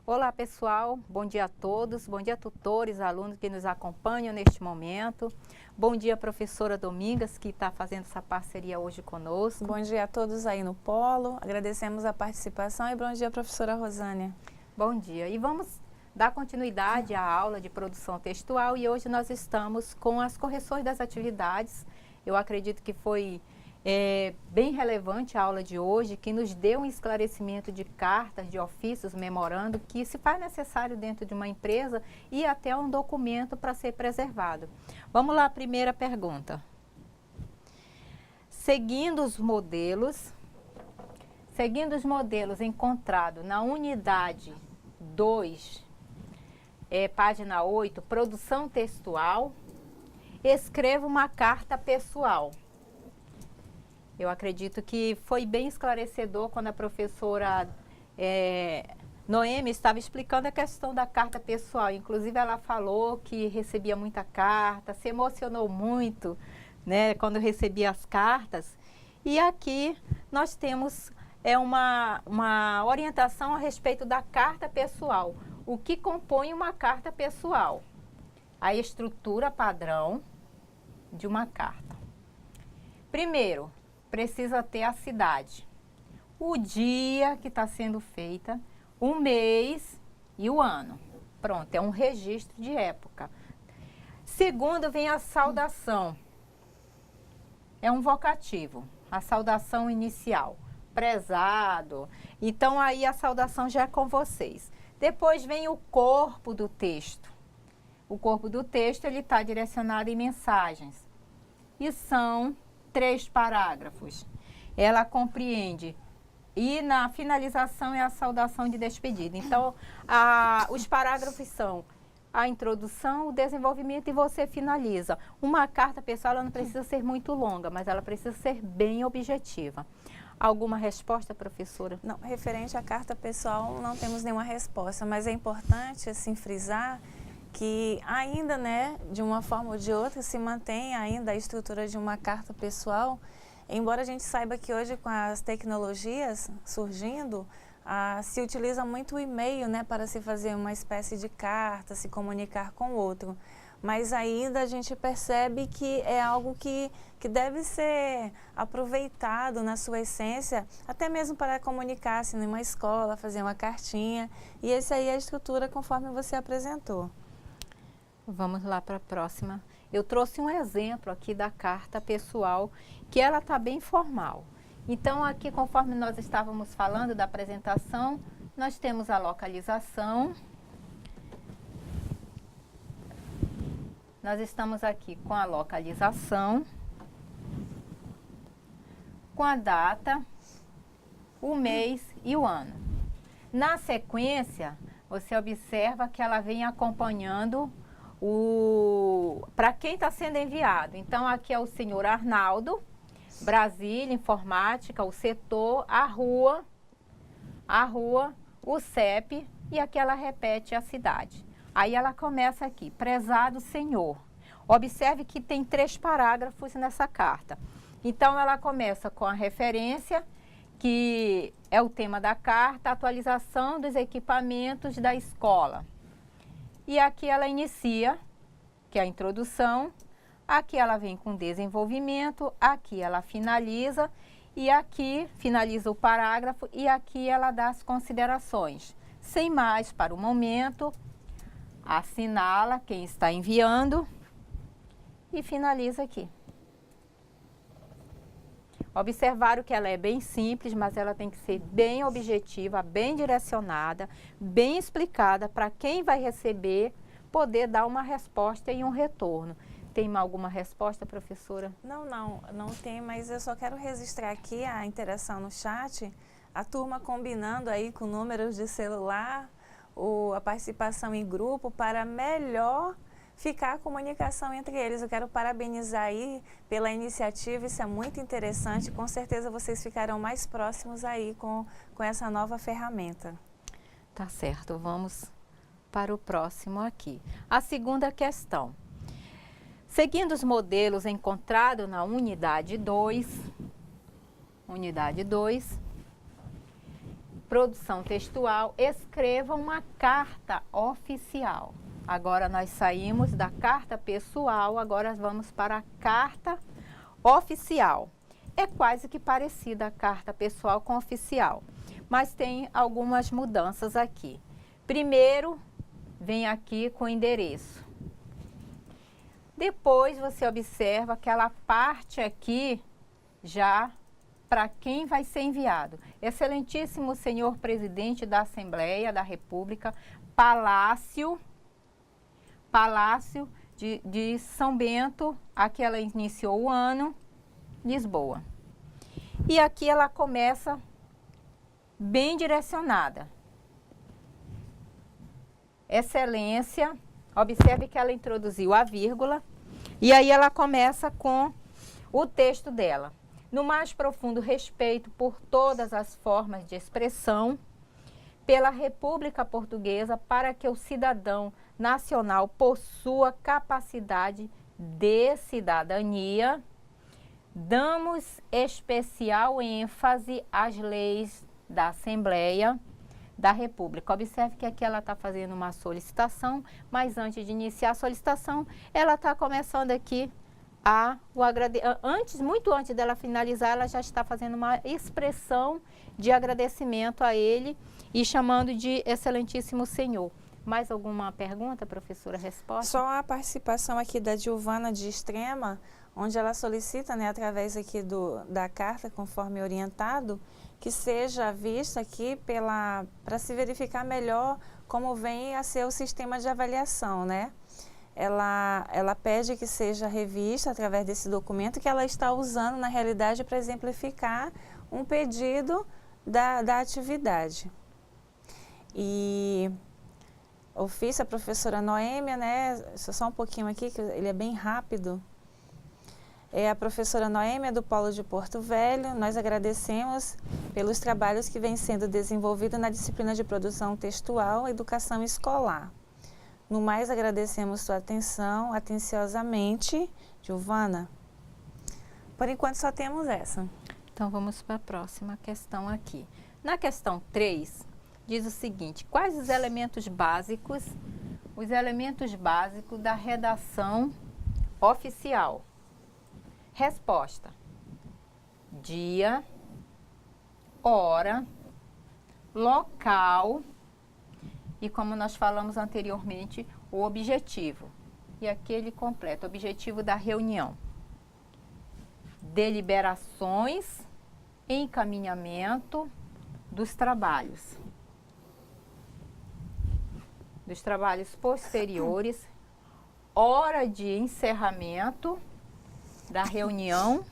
Olá pessoal, bom dia a todos, bom dia tutores, alunos que nos acompanham neste momento. Bom dia professora Domingas, que está fazendo essa parceria hoje conosco. Bom dia a todos aí no Polo, agradecemos a participação e bom dia professora Rosânia. Bom dia, e vamos dar continuidade à aula de produção textual e hoje nós estamos com as correções das atividades. Eu acredito que foi bem relevante a aula de hoje, que nos deu um esclarecimento de cartas, de ofícios, memorando, que se faz necessário dentro de uma empresa e até um documento para ser preservado. Vamos lá, primeira pergunta. Seguindo os modelos encontrados na unidade 2, página 8, produção textual, escreva uma carta pessoal. Eu acredito que foi bem esclarecedor quando a professora Noemi estava explicando a questão da carta pessoal. Inclusive, ela falou que recebia muita carta, se emocionou muito, né, quando recebia as cartas. E aqui nós temos uma orientação a respeito da carta pessoal. O que compõe uma carta pessoal? A estrutura padrão de uma carta. Primeiro, precisa ter a cidade, o dia que está sendo feita, o mês e o ano. Pronto, é um registro de época. Segundo, vem a saudação. É um vocativo, a saudação inicial. Prezado. Então, aí a saudação já é com vocês. Depois vem o corpo do texto. O corpo do texto, ele está direcionado em mensagens. E são 3 parágrafos. Ela compreende. E na finalização é a saudação de despedida. Então, os parágrafos são a introdução, o desenvolvimento e você finaliza. Uma carta pessoal, ela não precisa ser muito longa, mas ela precisa ser bem objetiva. Alguma resposta, professora? Não, referente à carta pessoal, não temos nenhuma resposta, mas é importante, assim, frisar que ainda, né, de uma forma ou de outra, se mantém ainda a estrutura de uma carta pessoal, embora a gente saiba que hoje com as tecnologias surgindo, se utiliza muito o e-mail, né, para se fazer uma espécie de carta, se comunicar com o outro. Mas ainda a gente percebe que é algo que deve ser aproveitado na sua essência, até mesmo para comunicar-se numa escola, fazer uma cartinha, e essa aí é a estrutura conforme você apresentou. Vamos lá para a próxima. Eu trouxe um exemplo aqui da carta pessoal, que ela está bem formal. Então, aqui, conforme nós estávamos falando da apresentação, nós temos a localização. Nós estamos aqui com a localização, com a data, o mês e o ano. Na sequência, você observa que ela vem acompanhando para quem está sendo enviado. Então, aqui é o senhor Arnaldo, Brasília, informática, o setor, a rua, o CEP, e aqui ela repete a cidade. Aí ela começa aqui, prezado senhor. Observe que tem 3 parágrafos nessa carta. Então, ela começa com a referência, que é o tema da carta, atualização dos equipamentos da escola. E aqui ela inicia, que é a introdução, aqui ela vem com desenvolvimento, aqui ela finaliza, e aqui finaliza o parágrafo, e aqui ela dá as considerações. Sem mais para o momento, assinala quem está enviando e finaliza aqui. Observaram que ela é bem simples, mas ela tem que ser bem objetiva, bem direcionada, bem explicada para quem vai receber poder dar uma resposta e um retorno. Tem alguma resposta, professora? Não tem, mas eu só quero registrar aqui a interação no chat, a turma combinando aí com números de celular, a participação em grupo para melhor ficar a comunicação entre eles. Eu quero parabenizar aí pela iniciativa, isso é muito interessante, com certeza vocês ficarão mais próximos aí com essa nova ferramenta. Tá certo, vamos para o próximo aqui. A segunda questão. Seguindo os modelos encontrados na unidade 2, produção textual, escreva uma carta oficial. Agora nós saímos da carta pessoal, agora vamos para a carta oficial. É quase que parecida a carta pessoal com oficial, mas tem algumas mudanças aqui. Primeiro, vem aqui com o endereço. Depois você observa aquela parte aqui já para quem vai ser enviado. Excelentíssimo senhor presidente da Assembleia da República, Palácio de São Bento, aqui ela iniciou o ano, Lisboa. E aqui ela começa bem direcionada. Excelência, observe que ela introduziu a vírgula e aí ela começa com o texto dela. No mais profundo respeito por todas as formas de expressão, pela República Portuguesa, para que o cidadão nacional possua capacidade de cidadania, damos especial ênfase às leis da Assembleia da República. Observe que aqui ela está fazendo uma solicitação, mas antes de iniciar a solicitação, ela está começando aqui muito antes dela finalizar, ela já está fazendo uma expressão de agradecimento a ele e chamando de excelentíssimo senhor. Mais alguma pergunta, professora? Resposta? Só a participação aqui da Giovana de Extrema, onde ela solicita, né, através aqui da carta, conforme orientado, que seja vista aqui para se verificar melhor como vem a ser o sistema de avaliação, né? Ela pede que seja revista através desse documento que ela está usando, na realidade, para exemplificar um pedido da atividade. E ofício a professora Noêmia, né? Só um pouquinho aqui, que ele é bem rápido. É a professora Noêmia do Polo de Porto Velho. Nós agradecemos pelos trabalhos que vêm sendo desenvolvidos na disciplina de produção textual e educação escolar. No mais, agradecemos sua atenção, atenciosamente, Giovana. Por enquanto, só temos essa. Então, vamos para a próxima questão aqui. Na questão 3, diz o seguinte: quais os elementos básicos da redação oficial? Resposta: dia, hora, local e, como nós falamos anteriormente, o objetivo. E aqui ele completa: objetivo da reunião, deliberações, encaminhamento dos trabalhos posteriores, hora de encerramento da reunião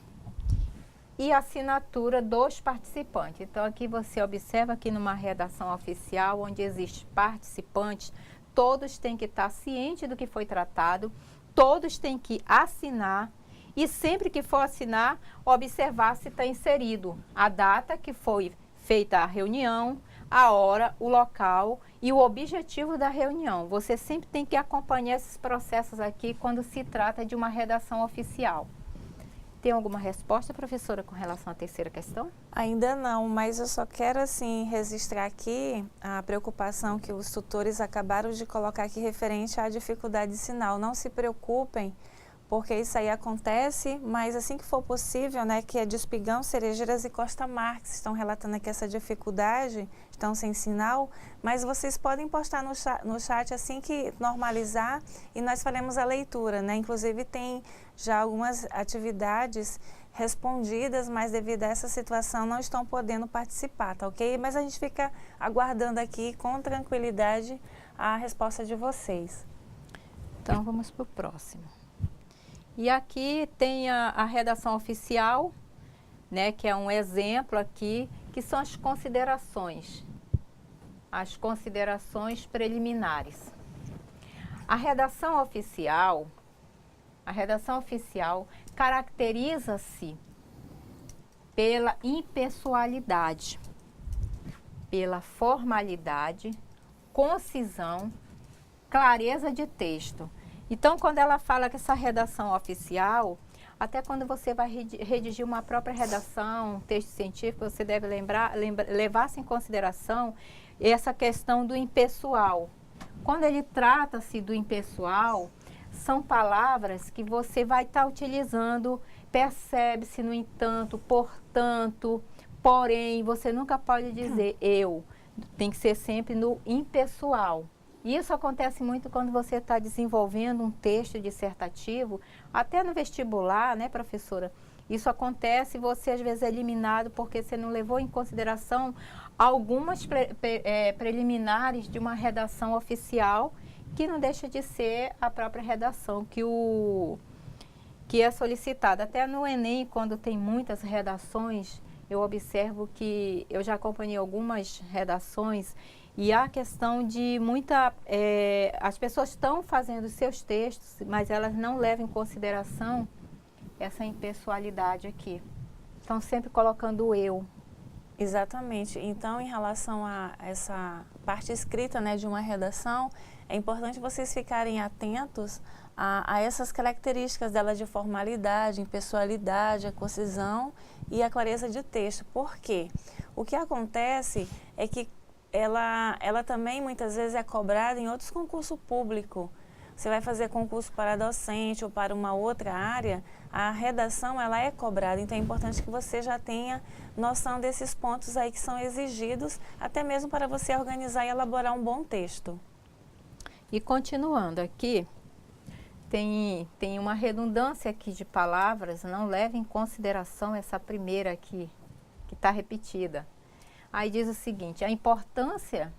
e assinatura dos participantes. Então, aqui você observa que numa redação oficial, onde existem participantes, todos têm que estar cientes do que foi tratado, todos têm que assinar e sempre que for assinar, observar se está inserido a data que foi feita a reunião, a hora, o local e o objetivo da reunião. Você sempre tem que acompanhar esses processos aqui quando se trata de uma redação oficial. Tem alguma resposta, professora, com relação à terceira questão? Ainda não, mas eu só quero, assim, registrar aqui a preocupação que os tutores acabaram de colocar aqui referente à dificuldade de sinal. Não se preocupem, porque isso aí acontece, mas assim que for possível, né, que é de Espigão, Cerejeiras e Costa Marques estão relatando aqui essa dificuldade, estão sem sinal, mas vocês podem postar no chat assim que normalizar e nós faremos a leitura, né? Inclusive tem já algumas atividades respondidas, mas devido a essa situação não estão podendo participar, tá ok? Mas a gente fica aguardando aqui com tranquilidade a resposta de vocês. Então vamos para o próximo. E aqui tem a redação oficial, né, que é um exemplo aqui, que são as considerações preliminares. A redação oficial caracteriza-se pela impessoalidade, pela formalidade, concisão, clareza de texto. Então, quando ela fala que essa redação oficial, Até quando você vai redigir uma própria redação, um texto científico, você deve levar-se em consideração essa questão do impessoal. Quando ele trata-se do impessoal, são palavras que você vai estar utilizando, percebe-se, no entanto, portanto, porém, você nunca pode dizer eu, tem que ser sempre no impessoal. Isso acontece muito quando você está desenvolvendo um texto dissertativo, até no vestibular, né, professora? Isso acontece e você às vezes é eliminado porque você não levou em consideração algumas preliminares de uma redação oficial, que não deixa de ser a própria redação que é solicitada. Até no Enem, quando tem muitas redações, eu observo que eu já acompanhei algumas redações e há a questão de as pessoas estão fazendo seus textos, mas elas não levam em consideração essa impessoalidade aqui. Estão sempre colocando o eu. Exatamente. Então, em relação a essa parte escrita, né, de uma redação, é importante vocês ficarem atentos a essas características dela de formalidade, impessoalidade, a concisão e a clareza de texto. Por quê? O que acontece é que ela também muitas vezes é cobrada em outros concursos públicos. Você vai fazer concurso para docente ou para uma outra área, a redação ela é cobrada, então é importante que você já tenha noção desses pontos aí que são exigidos, até mesmo para você organizar e elaborar um bom texto. E continuando aqui, tem uma redundância aqui de palavras, não leve em consideração essa primeira aqui, que está repetida. Aí diz o seguinte, a importância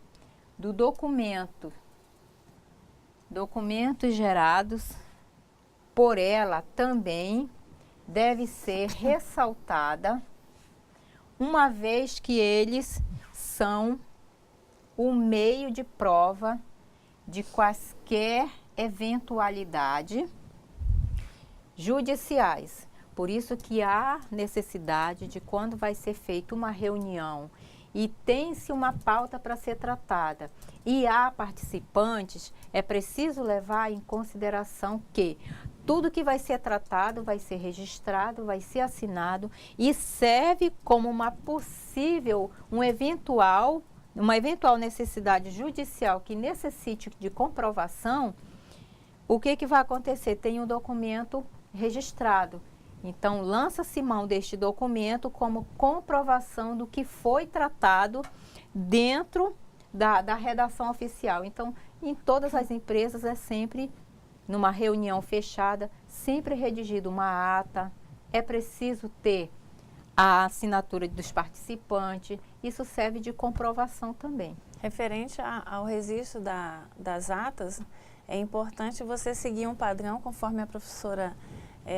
do documentos gerados por ela também deve ser ressaltada, uma vez que eles são o meio de prova de quaisquer eventualidade judiciais. Por isso que há necessidade de, quando vai ser feita uma reunião e tem-se uma pauta para ser tratada e há participantes, é preciso levar em consideração que tudo que vai ser tratado vai ser registrado, vai ser assinado e serve como uma eventual necessidade judicial que necessite de comprovação. O que vai acontecer? Tem um documento registrado. Então, lança-se mão deste documento como comprovação do que foi tratado dentro da redação oficial. Então, em todas as empresas é sempre, numa reunião fechada, sempre redigido uma ata. É preciso ter a assinatura dos participantes. Isso serve de comprovação também. Referente ao registro das atas, é importante você seguir um padrão, conforme a professora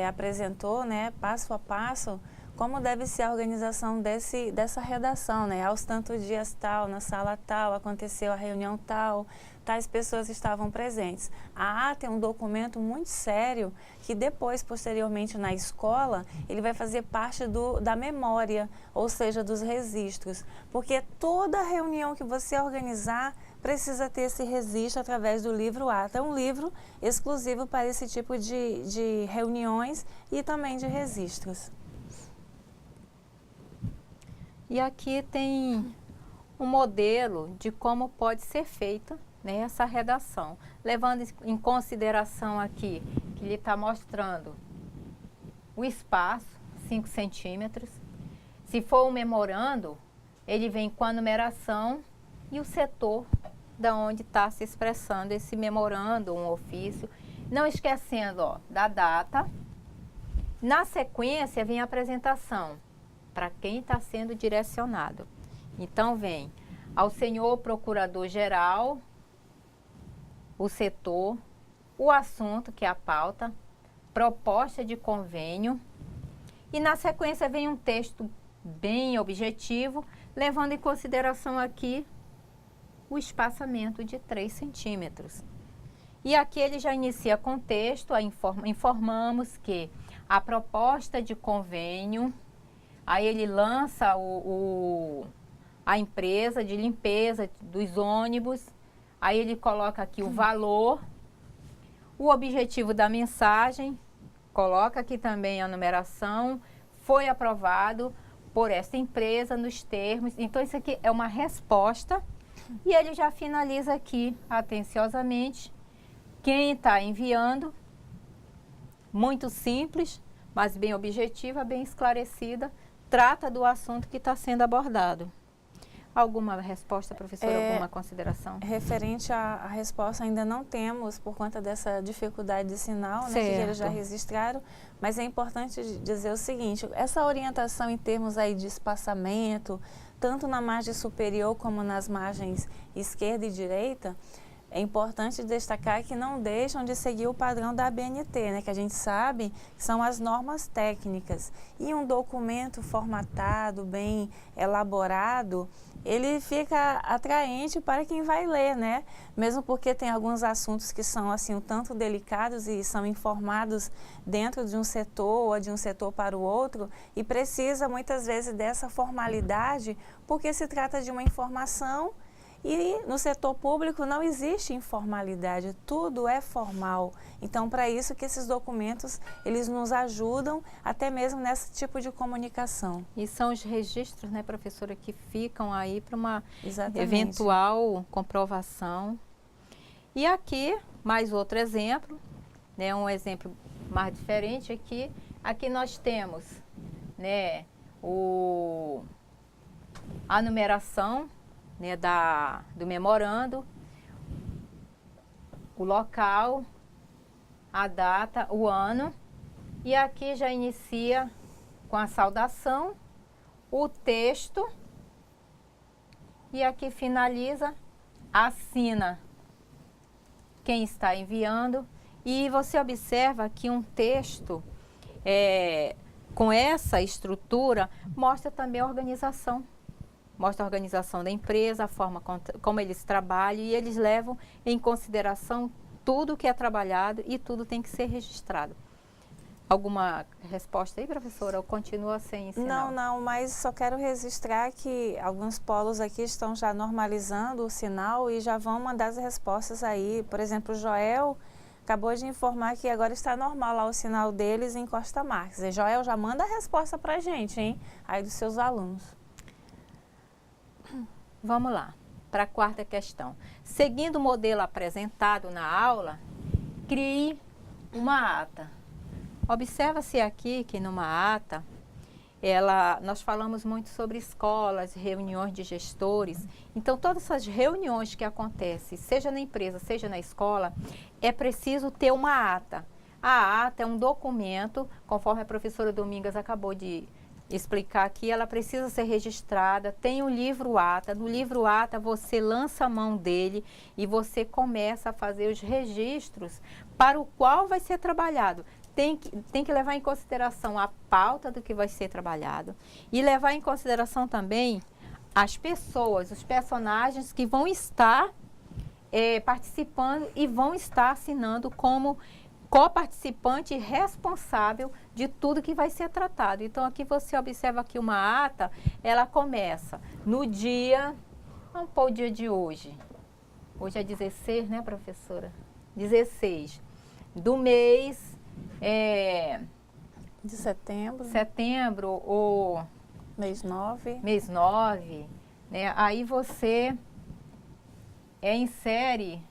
apresentou, né, passo a passo, como deve ser a organização dessa redação, né? Aos tantos dias tal, na sala tal, aconteceu a reunião tal, tais pessoas estavam presentes. A ata é um documento muito sério que depois, posteriormente na escola, ele vai fazer parte da memória, ou seja, dos registros. Porque toda reunião que você organizar precisa ter esse registro através do livro ata. É um livro exclusivo para esse tipo de reuniões e também de registros. E aqui tem um modelo de como pode ser feita, né, essa redação, levando em consideração aqui que ele está mostrando o espaço, 5 centímetros. Se for um memorando, ele vem com a numeração e o setor da onde está se expressando esse memorando, um ofício. Não esquecendo, ó, da data. Na sequência vem a apresentação para quem está sendo direcionado. Então vem ao senhor procurador-geral, o setor, o assunto, que é a pauta, proposta de convênio, e na sequência vem um texto bem objetivo, levando em consideração aqui o espaçamento de 3 centímetros. E aqui ele já inicia com texto, informamos que a proposta de convênio, aí ele lança a empresa de limpeza dos ônibus, aí ele coloca aqui o valor, o objetivo da mensagem, coloca aqui também a numeração, foi aprovado por essa empresa nos termos. Então, isso aqui é uma resposta e ele já finaliza aqui, atenciosamente, quem está enviando, muito simples, mas bem objetiva, bem esclarecida, trata do assunto que está sendo abordado. Alguma resposta, professora? Alguma consideração? Referente à resposta, ainda não temos, por conta dessa dificuldade de sinal, né, que eles já registraram, mas é importante dizer o seguinte, essa orientação em termos aí de espaçamento, tanto na margem superior como nas margens esquerda e direita, é importante destacar que não deixam de seguir o padrão da ABNT, né, que a gente sabe que são as normas técnicas. E um documento formatado, bem elaborado, ele fica atraente para quem vai ler, né? Mesmo porque tem alguns assuntos que são assim um tanto delicados e são informados dentro de um setor ou de um setor para o outro e precisa muitas vezes dessa formalidade porque se trata de uma informação. E no setor público não existe informalidade, tudo é formal. Então, para isso que esses documentos, eles nos ajudam até mesmo nesse tipo de comunicação. E são os registros, né, professora, que ficam aí para uma Exatamente. Eventual comprovação. E aqui, mais outro exemplo, né, um exemplo mais diferente aqui. Aqui nós temos, né, a numeração, né, do memorando, o local, a data, o ano, e aqui já inicia com a saudação, o texto, e aqui finaliza, assina quem está enviando, e você observa que um texto com essa estrutura mostra também a organização. Mostra a organização da empresa, a forma como eles trabalham e eles levam em consideração tudo que é trabalhado e tudo tem que ser registrado. Alguma resposta aí, professora? Ou continua sem sinal? Não, mas só quero registrar que alguns polos aqui estão já normalizando o sinal e já vão mandar as respostas aí. Por exemplo, o Joel acabou de informar que agora está normal lá o sinal deles em Costa Marques. E Joel já manda a resposta para a gente, hein? Aí dos seus alunos. Vamos lá, para a quarta questão. Seguindo o modelo apresentado na aula, crie uma ata. Observa-se aqui que numa ata, nós falamos muito sobre escolas, reuniões de gestores. Então, todas essas reuniões que acontecem, seja na empresa, seja na escola, é preciso ter uma ata. A ata é um documento, conforme a professora Domingas acabou de explicar aqui, ela precisa ser registrada, tem um livro ata, no livro ata você lança a mão dele e você começa a fazer os registros para o qual vai ser trabalhado. Tem que levar em consideração a pauta do que vai ser trabalhado e levar em consideração também as pessoas, os personagens que vão estar participando e vão estar assinando como coparticipante responsável de tudo que vai ser tratado. Então, aqui você observa que uma ata, ela começa no dia, vamos pôr o dia de hoje. Hoje é 16, né, professora? 16 do mês de setembro. Setembro ou mês 9. Mês 9, né? Aí você insere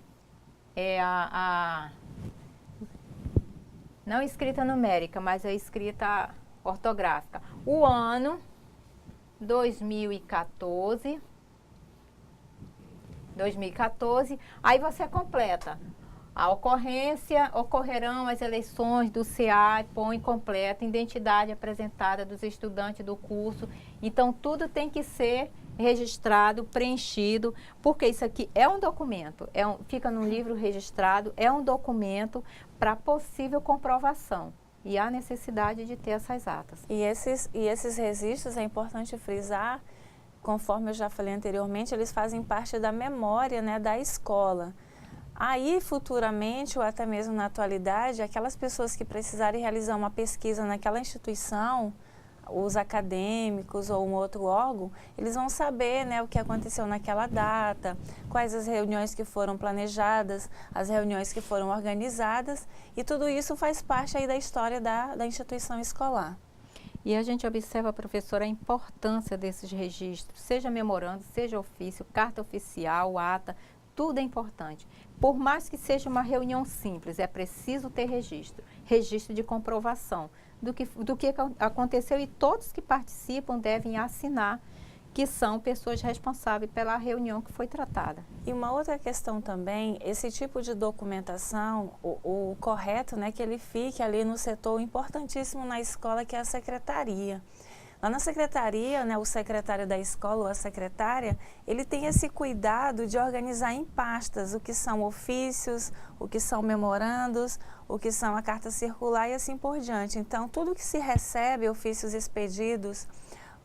não escrita numérica, mas a escrita ortográfica. O ano 2014. Aí você completa. A ocorrência, ocorrerão as eleições do CA, põe completa, identidade apresentada dos estudantes do curso. Então, tudo tem que ser registrado, preenchido, porque isso aqui é um documento, fica no livro registrado, é um documento para possível comprovação. E há necessidade de ter essas atas. E esses registros, é importante frisar, conforme eu já falei anteriormente, eles fazem parte da memória, né, da escola. Aí, futuramente, ou até mesmo na atualidade, aquelas pessoas que precisarem realizar uma pesquisa naquela instituição, os acadêmicos ou um outro órgão, eles vão saber, né, o que aconteceu naquela data, quais as reuniões que foram planejadas, as reuniões que foram organizadas, e tudo isso faz parte aí da história da instituição escolar. E a gente observa, professora, a importância desses registros, seja memorando, seja ofício, carta oficial, ata, tudo é importante. Por mais que seja uma reunião simples, é preciso ter registro, registro de comprovação do que aconteceu, e todos que participam devem assinar que são pessoas responsáveis pela reunião que foi tratada. E uma outra questão também, esse tipo de documentação, o correto, né, que ele fique ali no setor importantíssimo na escola, que é a secretaria. Lá na secretaria, né, o secretário da escola ou a secretária, ele tem esse cuidado de organizar em pastas o que são ofícios, o que são memorandos, o que são a carta circular e assim por diante. Então, tudo que se recebe, ofícios expedidos,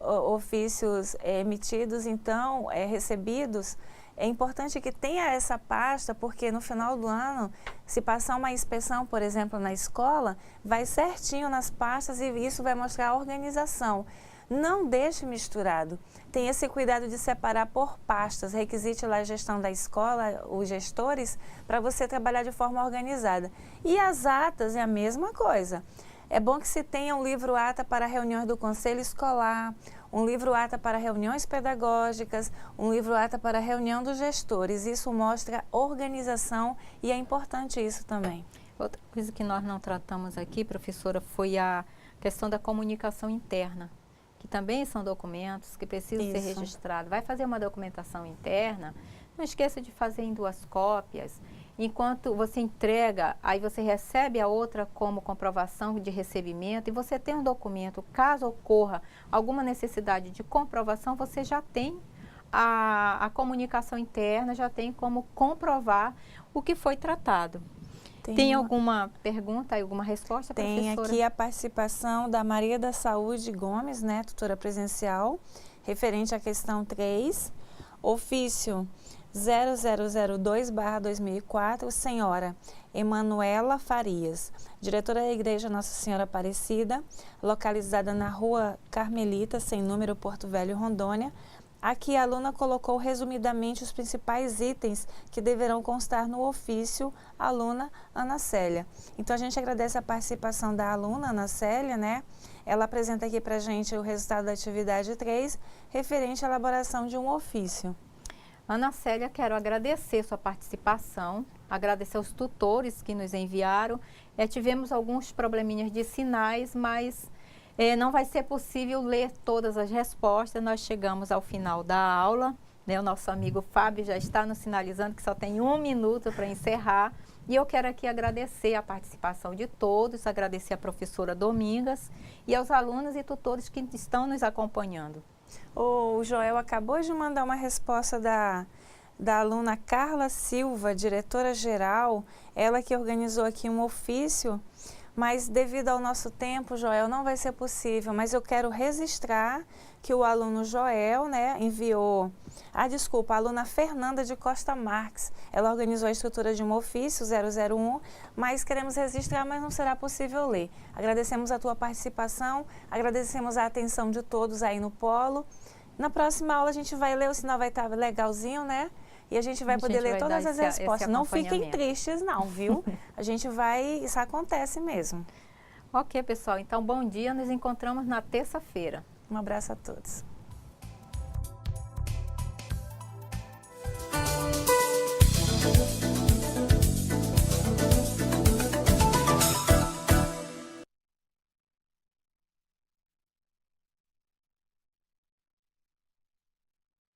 ofícios emitidos, então, recebidos, é importante que tenha essa pasta, porque no final do ano, se passar uma inspeção, por exemplo, na escola, vai certinho nas pastas e isso vai mostrar a organização. Não deixe misturado. Tenha esse cuidado de separar por pastas. Requisite lá a gestão da escola, os gestores, para você trabalhar de forma organizada. E as atas é a mesma coisa. É bom que se tenha um livro ata para reuniões do conselho escolar, um livro ata para reuniões pedagógicas, um livro ata para reunião dos gestores. Isso mostra organização e é importante isso também. Outra coisa que nós não tratamos aqui, professora, foi a questão da comunicação interna, que também são documentos que precisam ser registrados. Vai fazer uma documentação interna, não esqueça de fazer em 2 cópias. Enquanto você entrega, aí você recebe a outra como comprovação de recebimento, e você tem um documento, caso ocorra alguma necessidade de comprovação, você já tem a comunicação interna, já tem como comprovar o que foi tratado. Tem alguma pergunta, alguma resposta, professora? Tem aqui a participação da Maria da Saúde Gomes, né, tutora presencial, referente à questão 3, ofício 0002/2004, senhora Emanuela Farias, diretora da Igreja Nossa Senhora Aparecida, localizada na Rua Carmelita, sem número, Porto Velho, Rondônia. Aqui a aluna colocou resumidamente os principais itens que deverão constar no ofício, aluna Ana Célia. Então a gente agradece a participação da aluna Ana Célia, né? Ela apresenta aqui para a gente o resultado da atividade 3, referente à elaboração de um ofício. Ana Célia, quero agradecer sua participação, agradecer aos tutores que nos enviaram. Tivemos alguns probleminhas de sinais, mas não vai ser possível ler todas as respostas. Nós chegamos ao final da aula, né? O nosso amigo Fábio já está nos sinalizando que só tem 1 minuto para encerrar. E eu quero aqui agradecer a participação de todos, agradecer a professora Domingas e aos alunos e tutores que estão nos acompanhando. O Joel acabou de mandar uma resposta da aluna Carla Silva, diretora-geral, ela que organizou aqui um ofício, mas devido ao nosso tempo, Joel, não vai ser possível, mas eu quero registrar que o aluno Joel, né, enviou, a aluna Fernanda de Costa Marques, ela organizou a estrutura de um ofício 001, mas queremos registrar, mas não será possível ler. Agradecemos a tua participação, agradecemos a atenção de todos aí no polo. Na próxima aula a gente vai ler, o sinal vai estar legalzinho, né? E a gente vai poder ler todas as respostas. Não fiquem tristes não, viu? A gente vai, isso acontece mesmo. Ok, pessoal, então bom dia, nos encontramos na terça-feira. Um abraço a todos.